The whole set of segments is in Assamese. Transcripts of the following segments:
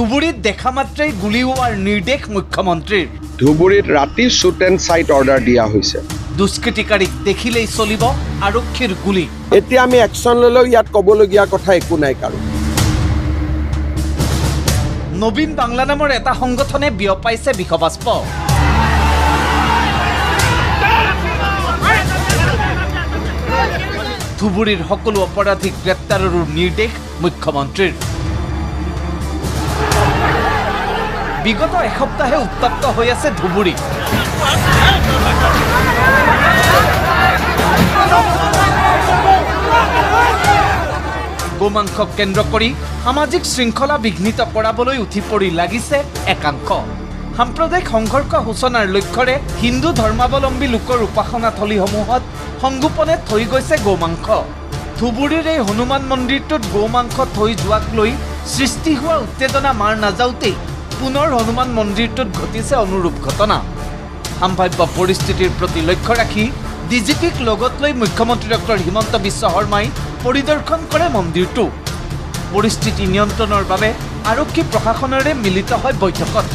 ধুবুৰীত দেখা মাত্ৰেই গুলী হোৱাৰ নিৰ্দেশ মুখ্যমন্ত্ৰীৰ। ধুবুৰীত ৰাতি শ্বুট এণ্ড চাইট অৰ্ডাৰ দিয়া হৈছে। দুষ্কৃতিকাৰীক দেখিলেই চলিব আৰক্ষীৰ গুলী। এতিয়া আমি একশ্যন ল'লেও ইয়াত ক'বলগীয়া কথা একো নাই কাৰো। নবীন বাংলা নামৰ এটা সংগঠনে বিয়পাইছে বিষবাষ্প। ধুবুৰীৰ সকলো অপৰাধীক গ্ৰেপ্তাৰৰো নিৰ্দেশ মুখ্যমন্ত্ৰীৰ। বিগত এসপ্তাহে উত্তপ্ত হৈ আছে ধুবুৰী। গোমাংসক কেন্দ্ৰ কৰি সামাজিক শৃংখলা বিঘ্নিত কৰাবলৈ উঠি পৰি লাগিছে একাংশ। সাম্প্ৰদায়িক সংঘৰ্ষ সূচনাৰ লক্ষ্যৰে হিন্দু ধৰ্মাৱলম্বী লোকৰ উপাসনাথলীসমূহত সংগোপনে থৈ গৈছে গোমাংস। ধুবুৰীৰ এই হনুমান মন্দিৰটোত গোমাংস থৈ যোৱাক লৈ সৃষ্টি হোৱা উত্তেজনা মাৰ নাযাওঁতেই পুনৰ হনুমান মন্দিৰটোত ঘটিছে অনুৰূপ ঘটনা। সম্ভাৱ্য পৰিস্থিতিৰ প্ৰতি লক্ষ্য ৰাখি ডিজিপিক লগত লৈ মুখ্যমন্ত্ৰী ডক্টৰ হিমন্ত বিশ্ব শৰ্মাই পৰিদৰ্শন কৰে মন্দিৰটো। পৰিস্থিতি নিয়ন্ত্ৰণৰ বাবে আৰক্ষী প্ৰশাসনেৰে মিলিত হয় বৈঠকত।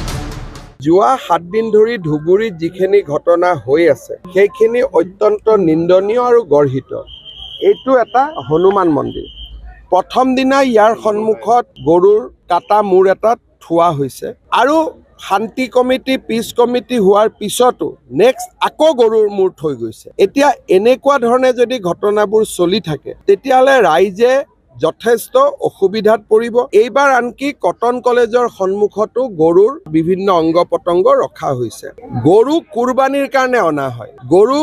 যোৱা 7 দিন ধৰি ধুবুৰীত যিখিনি ঘটনা হৈ আছে সেইখিনি অত্যন্ত নিন্দনীয় আৰু গৰ্হিত। এইটো এটা হনুমান মন্দিৰ। প্ৰথম দিনা ইয়াৰ সন্মুখত গৰুৰ কাটা মূৰ এটা থোৱা হৈছে আৰু শান্তি কমিটি পিছ কমিটি হোৱাৰ পিছতো নেক্সট আকৌ গৰুৰ মূৰ থৈ গৈছে। এতিয়া এনেকুৱা ধৰণে যদি ঘটনাবোৰ চলি থাকে তেতিয়াহ'লে ৰাইজে যথেষ্ট অসুবিধাত পৰিব। এইবাৰ আনকি কটন কলেজৰ সন্মুখতো গৰুৰ বিভিন্ন অংগ পতংগ ৰখা হৈছে। গৰু কুৰবানীৰ কাৰণে অনা হয়, গৰু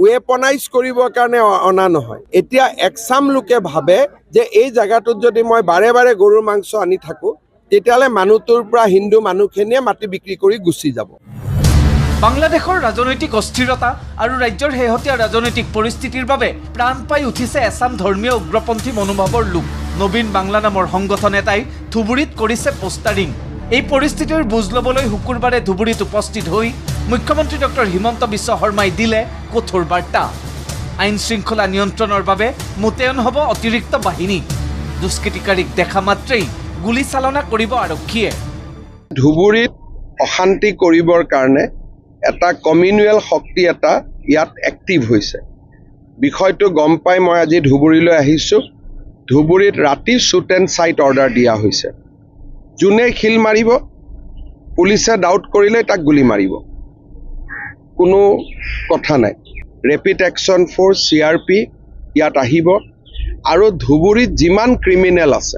ৱেপনাইজ কৰিবৰ কাৰণে অনা নহয়। এতিয়া একচাম লোকে ভাবে যে এই জেগাটোত যদি মই বাৰে বাৰে গৰুৰ মাংস আনি থাকোঁ তেতিয়াহ'লে মানুহটোৰ পৰা হিন্দু মানুহখিনিয়ে মাটি বিক্ৰী কৰি গুচি যাব। বাংলাদেশৰ ৰাজনৈতিক অস্থিৰতা আৰু ৰাজ্যৰ শেহতীয়া ৰাজনৈতিক পৰিস্থিতিৰ বাবে প্ৰাণ পাই উঠিছে এছাম ধৰ্মীয় উগ্ৰপন্থী মনোভাৱৰ লোক। নবীন বাংলা নামৰ সংগঠন এটাই ধুবুৰীত কৰিছে পোষ্টাৰিং। এই পৰিস্থিতিৰ বুজ ল'বলৈ শুকুৰবাৰে ধুবুৰীত উপস্থিত হৈ মুখ্যমন্ত্ৰী ডক্টৰ হিমন্ত বিশ্ব শৰ্মাই দিলে কঠোৰ বাৰ্তা। আইন শৃংখলা নিয়ন্ত্ৰণৰ বাবে মোতায়েন হ'ব অতিৰিক্ত বাহিনী। দুষ্কৃতিকাৰীক দেখা মাত্ৰেই গুলী চালনা কৰিব আৰক্ষীয়ে। ধুবুৰীত অশান্তি কৰিবৰ কাৰণে এটা কমিউনেল শক্তি এটা ইয়াত এক্টিভ হৈছে। বিষয়টো গম পাই মই আজি ধুবুৰীলৈ আহিছোঁ। ধুবুৰীত ৰাতি শ্বুট এণ্ড চাইট অৰ্ডাৰ দিয়া হৈছে। যোনে শিল মাৰিব পুলিচে ডাউট কৰিলে তাক গুলী মাৰিব, কোনো কথা নাই। ৰেপিড একশ্যন ফ'ৰ্চ CRP ইয়াত আহিব আৰু ধুবুৰীত যিমান ক্ৰিমিনেল আছে